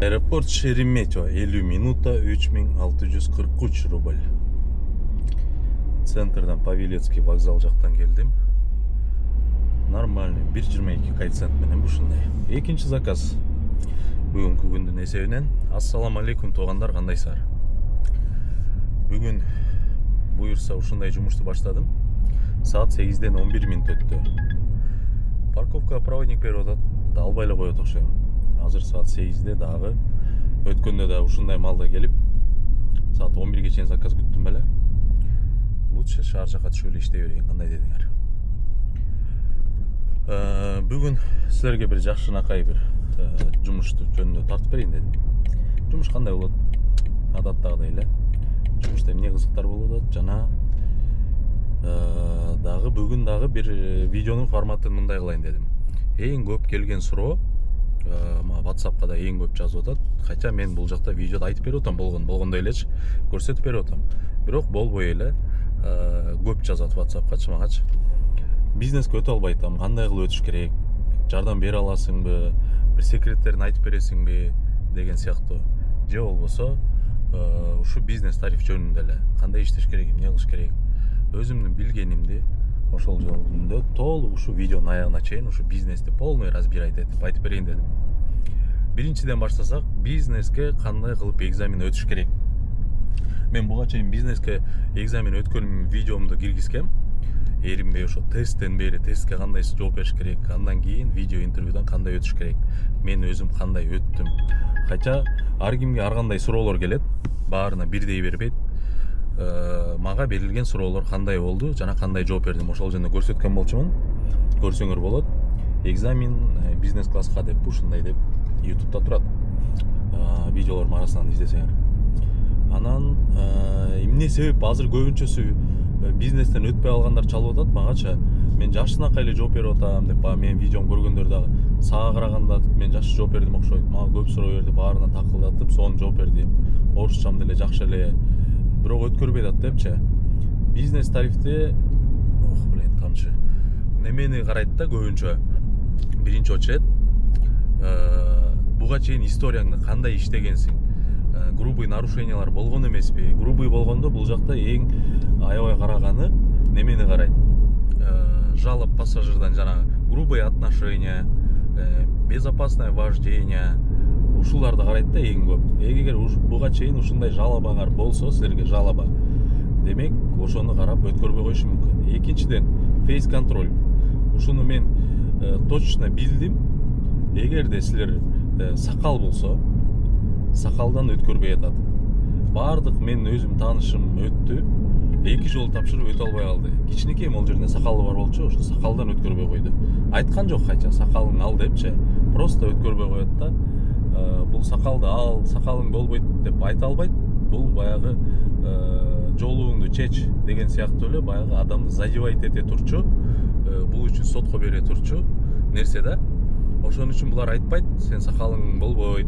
Аэропорт Шереметьево 50 минута 3643 рубль. Центрдан Павелецкий вокзал жақтан келдім. Нормальный 1.22 коэффициент менен ушундай. Экинчи заказ бүгүнкү күндүн эсебинен. Ассаламу алейкум туугандар, кандайсыздар? Бүгүн буюрса ушундай жумушту баштадым. Саат 8ден 11 минут өттү. Парковка проводник берип атат, албай эле коет окшойм. Азыр саат 8де дагы өткөндө да ушундай малда келип саат 11ге чейин заказ күттүм беле. Лучше шаар жака түшүп эле иштей берейин, кандай дедиңер? Бүгүн силерге бир жакшынакай бир жумушту жөнүндө тартып берейин дедим. Жумуш кандай болот? Адаттагыдай эле. Жумушта эмне кызыктар болуп атат жана дагы бүгүн дагы бир видеонун форматын мындай кылайын дедим. Эң көп келген суроо WhatsApp'ка да эң көп жазып атат. Хотя мен бул жакта видеода айтып берип атам, болгондой элечи көрсөтүп берип атам. Бирок болбой эле көп жазат WhatsApp'ка чымагачы. Бизнеске өтө албай атам, кандай кылып өтүш керек? Жардам бере аласыңбы? Бир секреттерин айтып бересиңби? Деген сыяктуу. Же болбосо ушу бизнес тариф жөнүндө эле кандай иштеш керек, эмне кылыш керек? Өзүмдүн билгенимди ошол жөнүндө толук ушу видеонун аягына чейин ушу бизнести полный разбирать этип айтып берейин дедим. Биринчиден баштасак, бизнеске кандай кылып экзамен өтүш керек? Мен буга чейин бизнеске экзамен өткөн видеомду киргизгем. Эринбей ошо тесттен бери тестке кандай жооп бериш керек, андан кийин видео интервьюдан кандай өтүш керек, мен өзүм кандай өттүм. Хотя ар кимге ар кандай суроолор келет, баарына бирдей бербейт. Мага берилген суроолор кандай болду жана кандай жооп бердим, ошол жөнүндө көрсөткөн болчумун. Көрсөңөр болот. Экзамен бизнес класска деп ушундай деп YouTube'да турат. Видеолордун арасынан издесеңер. Анан эмне себеп азыр көбүнчөсү бизнестен өтпөй алгандар чалып атат магачы. Мен жашсынакай эле жооп берип атам деп, менин видеом көргөндөр дагы сага караганда мен жакшы жооп бердим окшойт. Мага көп суроо берди, баарына такылдатып, сонун жооп бердим. Орусчам деле жакшы эле. Бирок өткөрбөй атат депчи. Бизнес тарифте тамчы. Немени карайт да көбүнчө. Биринчи очередь буга чейин историяңды кандай иштегенсиң? Грубый нарушениялар болгон эмеспи? Грубый болгондо бул жакта эң аябай караганы немени карайт? Жалоб пассажирдан жана грубые отношения, безопасное вождение, ушуларды карайт да эң көп. Эгер буга чейин ушундай жалобаңар болсо, силерге жалоба, демек ошону карап өткөрбөй коюшу мүмкүн. Экинчиден, фейс контроль. Ушуну мен точно билдим. Эгерде силерде сакал болсо, сакалдан өткөрбөй атат. Бардык мен өзүм таанышым өттү. 2 жолу тапшырып өтө албай калды. Кичинекей могул жеринде сакалы бар болчу, ошо сакалдан өткөрбөй койду. Айткан жок кача сакалыңды ал депчи. Просто өткөрбөй коет да. Бул сакалды ал, сакалың болбойт деп айта албайт. Бул баягы жолуңду чеч деген сыяктуу эле баягы адамды задевать эте турчу, бул үчүн сотко бере турчу нерсе да. Ошон үчүн булар айтпайт, сен сакалың болбойт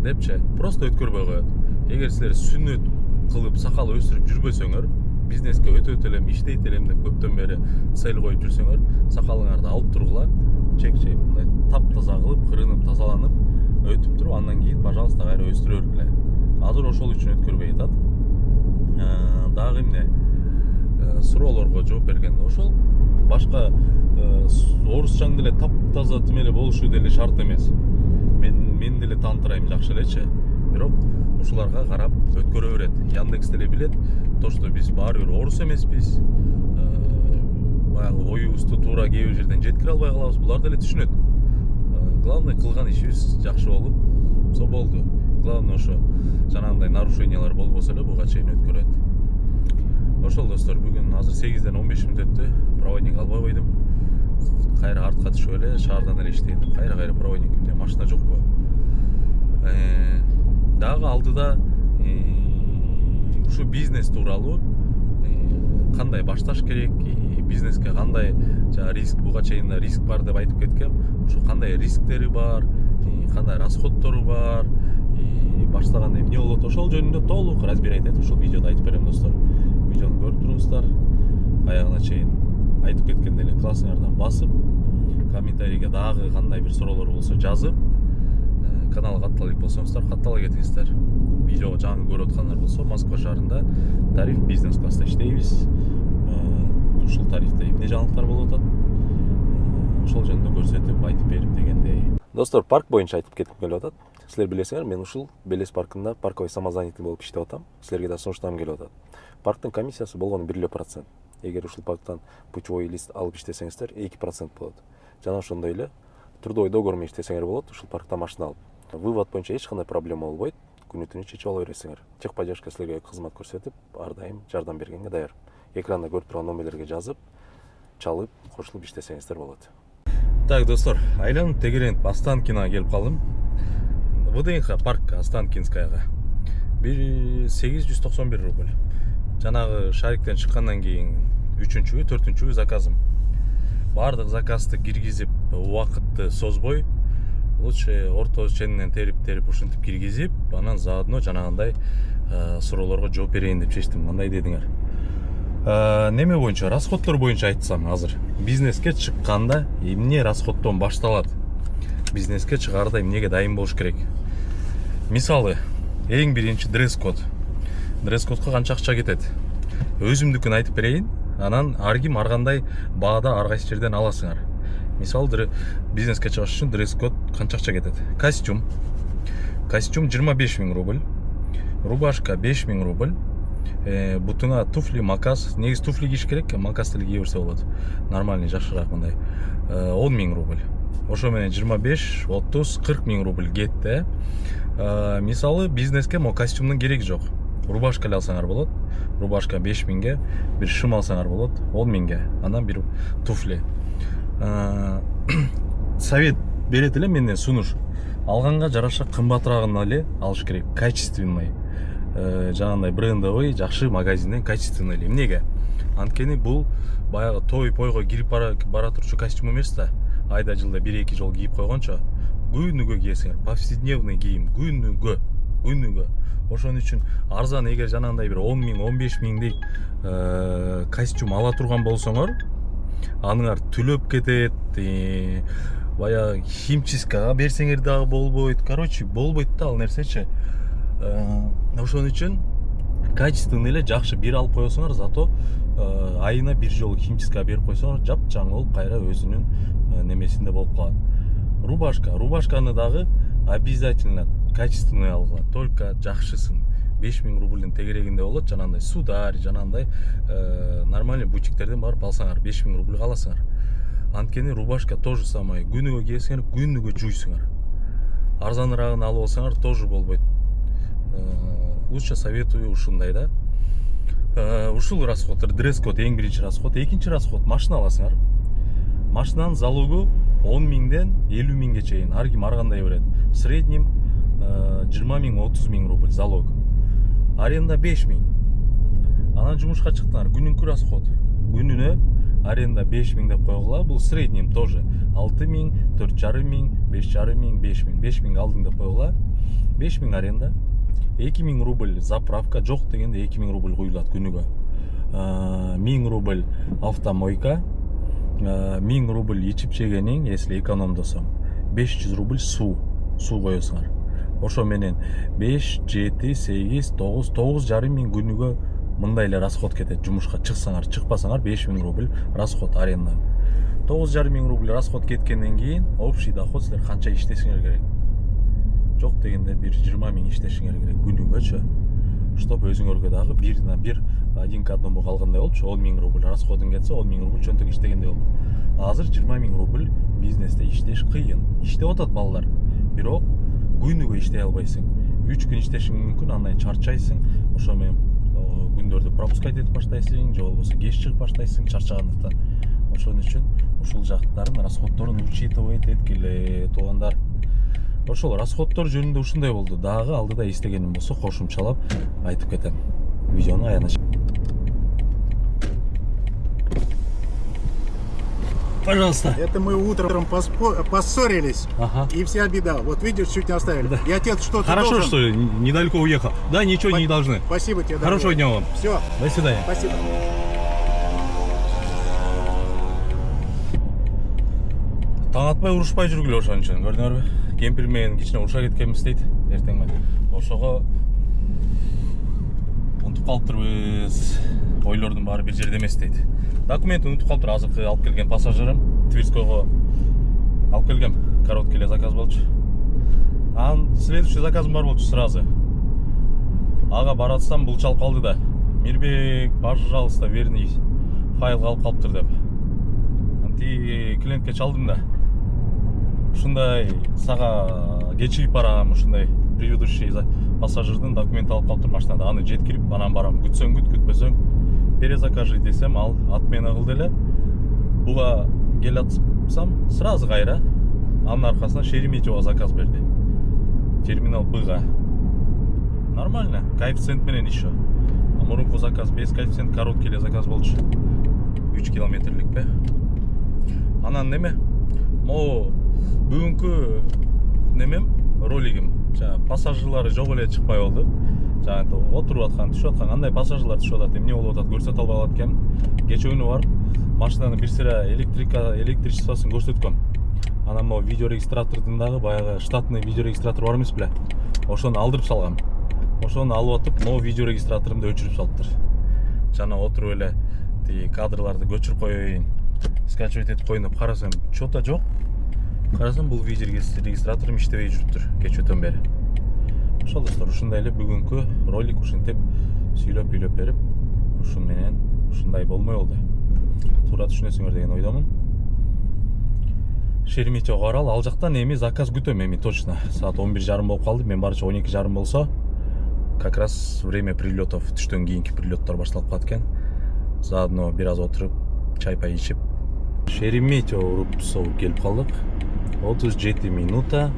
депчи. Просто өткөрбөй коет. Эгер силер сүннөт кылып сакал өстүрүп жүрбөсөңөр, бизнеске өтөт элем, иштейт элем деп көптөн бери цель коюп жүрсөңөр, сакалыңарды алып тургула, чек-чек мындай таптаза кылып, кырынып, тазаланып өтүп туруп, андан кийин пожалуйста кайра өстүрө бергиле. Азыр ошол үчүн өткөрбөй атат. Дагы эмне? Суроолорго жооп бергенде ошол. Башка орусчаң деле таптаза тимеле болушу деле шарт эмес. Мен деле таантырайм жакшы элечи. Бирок ушуларга карап өткөрө берет. Яндекс деле билет, то что биз баары бир орус эмеспиз. Баягы оюбузду туура кээ бир жерден жеткире албай калабыз. Булар деле түшүнөт. Главный кылган ишибиз жакшы болуп, со болду. Главный ошо жанагындай нарушениялар болбосо эле буга чейин өткөрөт. Ошол достор, бүгүн азыр 8ден 15 мүнөт өттү. Проводник албай койдум. Кайра артка түшүп эле шаардан эле иштейм. Кайра проводник эмне машина жокпу? Дагы алдыда ушу бизнес тууралуу кандай башташ керек, бизнеске кандай риск, буга чейин риск бар деп айтып кеткем. Ушу кандай рисктери бар, кандай расходтору бар, баштаганда эмне болот, ошол жөнүндө толук разбирать этип ушул видеодо айтып берем достор. Видеону көрүп туруңуздар. Аягына чейин айтып кеткенде эле классыңардан басып, комментарийге дагы кандай бир суроолор болсо жазып, каналга каттала элек болсоңуздар каттала кетиңиздер. Видеого жаңы көрүп аткандар болсо, Москва шаарында тариф бизнес класста иштейбиз. Ушул тарифте эмне жаңылыктар болуп атат? Ошол жөнүндө көрсөтүп, айтып берип дегендей. Достор, парк боюнча айтып кетким келип атат. Силер билесиңер, мен ушул Белес паркында парковый самозанятый болуп иштеп атам. Силерге да сунуштагым келип атат. Парктын комиссиясы болгону 1%. Эгер ушул парктан путевой лист алып иштесеңиздер, 2% болот. Жана ошондой эле трудовой договор менен иштесеңер болот, ушул паркта машина алып. Вывод боюнча эч кандай проблема болбойт. Күнү түнү чечип ала бересиңер. Техподдержка силерге кызмат көрсөтүп, ар дайым жардам бергенге даяр. Экранда көрүп турган номерлерге жазып, чалып, кошулуп иштесеңиздер болот. Так, достор, айланып тегеренип Останкиноға келип калдым. ВДНХ парк Останкинскаяга. 891 рубль. Жанагы шариктен чыккандан кийин 3-чү, 4-чү заказым. Бардык заказды киргизип, убакытты созбой, лучше орто ченинен терип ушинтип киргизип, анан заодно жанагындай суроолорго жооп берейин деп чечтим. Кандай дедиңер? Неме боюнча, расходтор боюнча айтсам азыр. Бизнеске чыкканда эмне расходтон башталат? Бизнеске чыгаарда эмнеге дайым болуш керек? Мисалы, эң биринчи дресс-код. Дресс-кодко канча акча кетет? Өзүмдүкүн айтып берейин, анан ар ким ар кандай баада ар кайсы жерден аласыңар. Мисалы, бизнеске чыгыш үчүн дресс-код канча акча кетет? Костюм 25 000 рубль, рубашка 5 000 рубль, бутуна туфли, макас. Негизи туфли кийиш керек, макас деле кие берсе болот. Нормальный, жакшыраак мындай. 10 000 рубль. Ошо менен 25, 30, 40 000 рубль кетти. Мисалы, бизнеске мо костюмдун кереги жок. Рубашка алсаңар болот. Рубашка 5 000ге, бир шым алсаңар болот 10 000ге. Андан бир туфли. Совет берет эле менден сунуш. Алганга жараша кымбатыраагын эле алыш керек. Качественный. Жанагындай брендовый, жакшы магазинден качественный эле. Эмнеге? Анткени бул баягы той-пойго кирип бара турчу костюм эмес да. Айда жылда 1-2 жол кийип койгончо күнүгө кийесиңер. Повседневный кийим, күнүгө. Ошон үчүн арзан, эгер жанагындай бир 10 000, 15 000дей костюм ала турган болсоңор, аныңар түлөп кетет, баягы химчисткага берсеңер дагы болбойт. Короче, болбойт да ал нерсечи. Ошон үчүн качественный эле жакшы бир алып коесуңар, зато айына бир жолу химчисткага берип койсоңор, жапжаң болуп кайра өзүнүн немесинде болуп калат. Рубашканы дагы обязательно качественный алгыла, только жакшысын. 5 000 рубльдин тегерегинде болот, жанагындай сударь, жанагындай нормальный бутиктерден барып алсаңар 5 000 рубль аласыңар. Анткени рубашка тоже самое, күнүгө кийесиңер, күнүгө жуйсуңар. Арзаныраагын алып алсаңар тоже болбойт. Лучше советую ушундай да. Ушул расход, дресс-код эң биринчи расход. Экинчи расход, машина аласыңар. Машинанын залогу 10 000ден 50 000ге чейин, ар ким ар кандай берет. В среднем 20 000, 30 000 рубль залог. Аренда 5 000. Анан жумушка чыктыңар, күнүнкү расход. Күнүнө аренда 5 000 деп койгула, бул среднем тоже 6 000, 4,5 000, 5,5 000, 5 000. 5 000 алдың деп койгула. 5 000 аренда. 2 000 рубль заправка, жок дегенде 2 000 рубль куюлат күнүгө. 1000 рубль автомойка, 1000 рубль ичип жегениң, если экономдосоң, 500 рубль суу коесуңар. Ошо менен 5, 7, 8, 9, 9,5 000 күнүгө мындай эле расход кетет. Жумушка чыксаңар, чыкпасаңар 5 000 рубль расход арендан. 9,5 000 рубль расход кеткенден кийин общий доход силер канча иштесиңер керек? Жок дегенде бир 20 000 иштешиңер керек күнүгөчү. Чтоб өзүңөргө дагы бир один к одному калгандай болчу. 10 000 рубль расходун кетсе, 10 000 рубль чөнтөк иштегендей болот. Азыр 20 000 рубль бизнесте иштеш кыйын. Иштеп атат балдар. Бирок күнүгө иштей албайсың. 3 күн иштешиң мүмкүн, андан чарчайсың. Ошо менен күндөрдү пропускать этип баштайсың, же болбосо кеч чыгып баштайсың чарчагандыктан. Ошон үчүн ушул жактарын, расходторун учитывать эткиле, туугандар. Ошол расходтор жөнүндө ушундай болду. Дагы алдыда эстегеним болсо кошумчалап айтып кетем. Видеону аягына. Пожалуйста. Это мы утром поссорились, и вся беда. Вот видишь, чуть не оставили. Да. Я тебе что-то Хорошо, должен. что недалеко уехал. Да, ничего не должны. Спасибо тебе. Хорошего дня вам. Все. До свидания. Спасибо. Таң атпай урушпай жүргүлө ошон үчүн, көрдүңөрбү? кемпир менен кичине уруша кеткенбиз дейт эртең менен. Ошого унутуп калыптырбыз. Ойлордун баары бир жерде эмес дейт. Документти унутуп калыптыр. Азыркы алып келген пассажирим Тверскойго алып келгем. Короткий эле заказ болчу. Анан следующий заказым бар болчу сразу. Ага баратсам бул чалып калды да. Мирбек, пожалуйста, верни файлга алып калыптыр деп. Анти клиентке чалдым да. Ушундай сага кечигип барам, ушундай предыдущий пассажирдин документ алып калыптыр машинада. Аны жеткирип, анан барам. Күтсөң күт, күтпөсөң перезакажи десем, ал отмена кылды эле. Буга келатсам сразу кайра. Анын аркасынан Шереметьево заказ берди. Терминал Б-га. Нормально, коэффициент менен еще. Мурунку заказ без коэффициент, короткий эле заказ болчу. 3 километрлик бе. Анан неме? Могу бүгүнкү немем, ролигим. Пассажирлары жок эле чыкпай болду. Жана отуруп аткан, түшүп аткан, кандай пассажирлар түшүп атат, эмне болуп атат көрсөтө албай калат экен. Кече күнү барып, машинанын бир сыра электричествосун көрсөткөм. Анан могу видеорегистратордун дагы баягы штатный видеорегистратор бар эмес беле? Ошону алдырып салгам. Ошону алып атып, могу видеорегистраторумду өчүрүп салыптыр. Жана отуруп эле тиги кадрларды көчүрүп коеюн, скачивать этип коеюн деп карасам, чото жок. Карасам бул видеорегистраторум иштебей жүрүптүр кечөөтөн бери. Ошол достор, ушундай эле бүгүнкү ролик ушинтип сүйлөп берип, ушун менен ушундай болмой болду. Туура түшүнөсүңөр деген ойдомун. Шереметьевого баралы, ал жактан эми заказ күтөм, эми точно. Саат 11:30 болуп калды, мен барча 12:30 болсо, как раз время прилетов, түштөн кийинки прилеттер башталып калат экен. Заодно бир аз отуруп, чай-пай ичип. Шереметьево урупсоо келип калдык. 37 минута.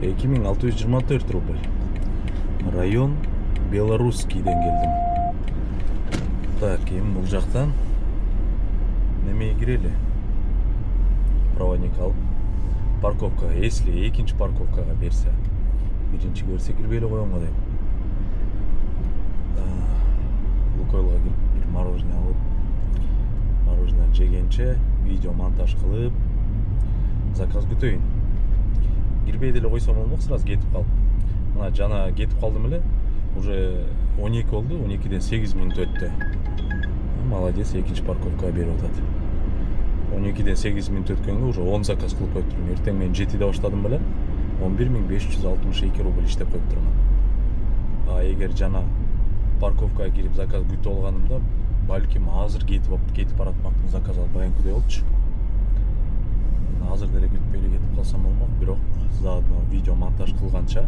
2624 рубль. Район Белорусскийден келдим. Так, эми бул жактан немеге кирели? Проводник алып, парковка, если экинчи парковкага берсе, биринчи берсе кирбей эле коем го дейм. Лукойлго кирип бир мороженое алып, мороженое жегенче видео монтаж кылып, заказ күтөйүн. Кирбей деле койсом болмок, сразу кетип калып. Мына жана кетип калдым эле, уже 12 болду, 12ден 8 минут өттү. Молодец, экинчи парковкага берип атат. 12ден 8 минут өткөнгө уже 10 заказ кылып коюптурмун. Эртең менен 7де баштадым беле, 11562 рубль иштеп коюптурмун. А эгер жана парковкага кирип заказ күтүп алганымда, балким азыр кетип баратмактын заказ албайынкыдай болчу. Азыр деле күтпөй эле кетип калсам болмок, бирок заодно видео монтаж кылганча,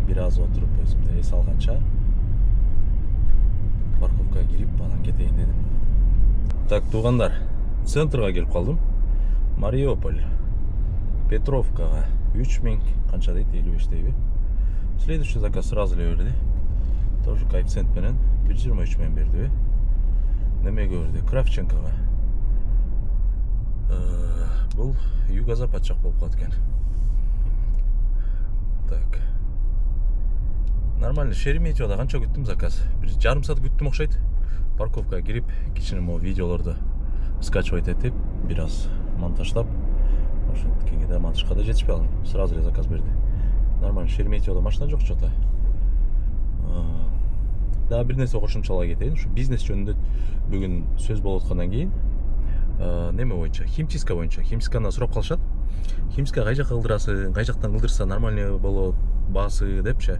бир аз отуруп өзүмдө эс алганча парковкага кирип анан кетейин дедим. Так, туугандар, центрга келип калдым. Мариуполь, Петровкага 3000 канча дейт, 55 дейби. Следующий заказ сразу эле берди. Тоже коэффициент менен 123 мен берди. Немеге берди? Кравченкога. Бул юго-запад жак болуп калат экен. Так. Нормально, Шереметьевода канча күттүм заказ? Бир жарым саат күттүм окшойт. Парковкага кирип, кичине мо видеолорду скачивать этип, бир аз монтаждап, ошентикеге да монтажга да жетишпей калдым. Сразу эле заказ берди. Нормально, Шереметьевода машина жок чото. Да, бир нерсе кошумчалай кетейин. Ушу бизнес жөнүндө бүгүн сөз болуп аткандан кийин неме боюнча, химчистка боюнча. Химчистканы сурап калышат. Химчистка кай жакка кылдырасың, кай жактан кылдырса нормальный болот, баасы депчи.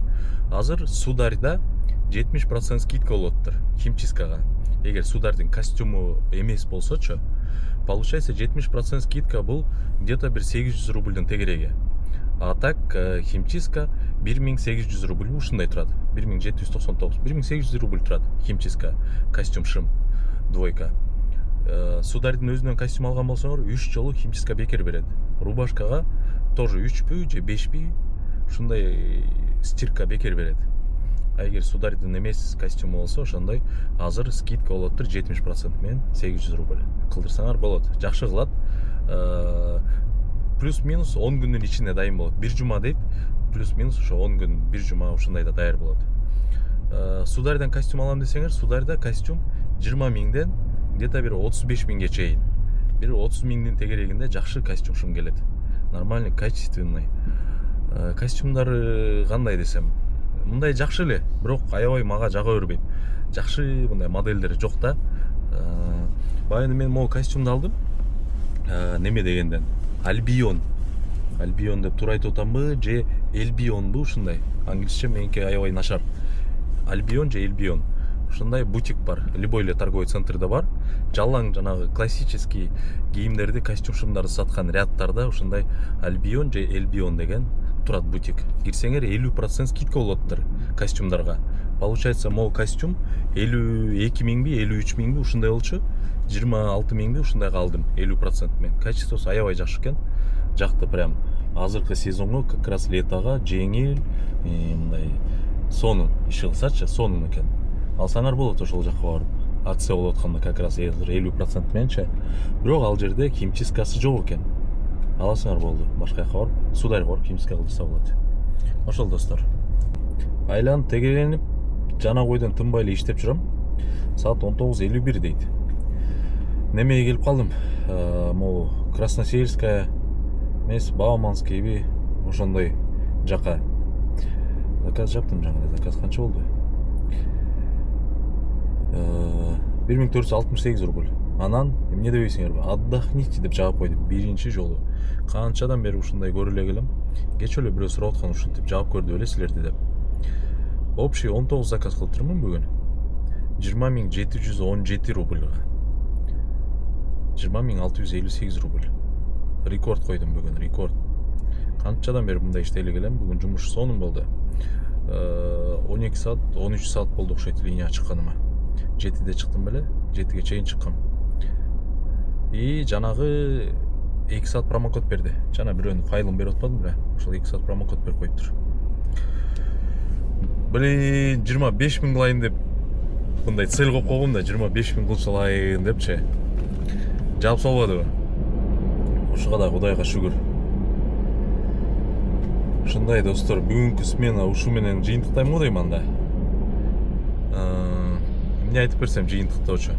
Азыр Сударьда 70% скидка болуп атыптыр химчисткага. Эгер Сударьдын костюму эмес болсочу, получается 70% скидка бул где-то бир 800 рубльдин тегереги. А так химчистка 1800 рубль ушундай турат. 1799, 1800 рубль турат химчистка, костюм шым, двойка. Сударьдын өзүнөн костюм алган болсоңор 3 жолу химчистка бекер берет. Рубашкага тоже 3пү же 5пү ушундай стирка бекер берет. А эгер Сударьдын эмес костюму болсо, ошондой азыр скидка болот 70% менен 800 рубль кылдырсаңар болот. Жакшы кылат. Плюс-минус 10 күндүн ичинде дайын болот. Бир жума дейт, плюс-минус ошо 10 күн, бир жума ушундайда даяр болот. Сударьдан костюм алам десеңер, Сударьда костюм 20 миңден где-то бир 35 миңге чейин. Бир 30 миңдин тегерегинде жакшы костюм шум келет. нормальный, качественный. Костюмдары кандай десем, мындай жакшы эле, бирок аябай мага жага бербейт. Жакшы мындай модельдер жок да. Баягы мен могу костюмду алдым. Неме дегенден? Альбион деп туура айтып атамбы же Элбионбу ушундай. Англисче меники аябай начар. Альбион же Элбион. Ушундай бутик бар. Любой эле торговый центрде бар. Жалаң жанагы классический кийимдерди, костюмдарды саткан рядтарда ушундай Альбион же Элбион деген турат бутик. Кирсеңер 50% скидка болоттур костюмдарга. Получается, могу костюм 52 миңби, 53 миңби ушундай болчу. 26 миңби ушундай калдым 50% мен. Качествосу аябай жакшы экен. Жакты прям. Азыркы сезонго как раз летого жеңил, мындай сонун иши кылсачы, сонун экен. Алсаңар болот ошол жакка барып. Акция болуп атканда как раз 50% менче. Бирок ал жерде химчисткасы жок экен. Аласыңар болду. Башка жакка барып, сударьга барып химчистка кылдырса болот. Ошол достор. Айланып тегеленип, жана койдон тынбай эле иштеп жүрөм. Саат 19:51 дейт. Немеге келип калдым. Могу Красносельская эмес, Бауманскийби ошондой жака. Заказ жаптым жаңы. Заказ канча болду? 1468 рубль. Анан эмне дебейсиңерби? Отдохните деп жаап койдум. Биринчи жолу. Канчадан бери ушундай көрүп эле келем. Кече эле бирөө сурап аткан ушинтип жаап көрдү эле силерди деп. Общий 19 заказ кылдырмын бүгүн. 20.717 рубльга. 20.658 рубль. Рекорд койдум бүгүн, рекорд. Канчадан бери мындай иштей эле келем. Бүгүн жумуш сонун болду. 12 саат, 13 саат болду окшойт линияга чыкканыма. 7-де чыктым беле, 7-ге чейин чыккам. И жанагы 2 саат промокод берди. Жана бирөөнүн файлын берип атпадым беле. Ошол 2 саат промокод берип коюптур. Блин, 25 миң кылайын деп мындай цель коюп койгом да, 25 миң кылчылайын депчи. Жаап салбадыбы? Ушуга да Кудайга шүгүр. Ушундай достор, бүгүнкү смена ушу менен жыйынтыктайм го дейм анда. Эмне айтып берсем жыйынтыктоочу.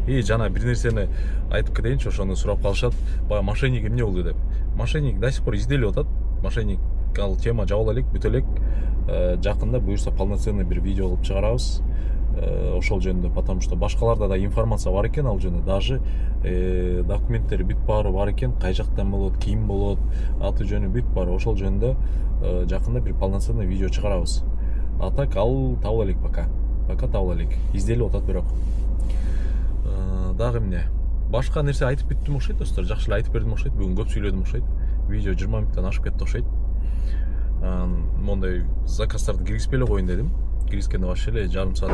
И жана бир нерсени айтып кетейинчи, ошону сурап калышат. Бая мошенник эмне болду деп. Мошенник до сих пор изделип атат. Мошенник ал тема жабыла элек, бүтө элек. Жакында буюрса полноценный бир видео кылып чыгарабыз. Ошол жөнүндө, потому что башкаларда да информация бар экен ал жөнүндө. Даже документтери бүт баары бар экен. Кай жактан болот, ким болот, аты жөнү бүт бар. Ошол жөнүндө жакында бир полноценный видео чыгарабыз. А так ал табыла элек пока. Пока табыла элек. Изделип атат бирок. Дагы эмне? Башка нерсе айтып бүттүм окшойт достор. Жакшы эле айтып бердим окшойт. Бүгүн көп сүйлөдүм окшойт. Видео 20 мүнөттөн ашып кетти окшойт. Мондай заказдарды киргизбей эле коюн дедим. Киргизгенде вообще эле жарым саат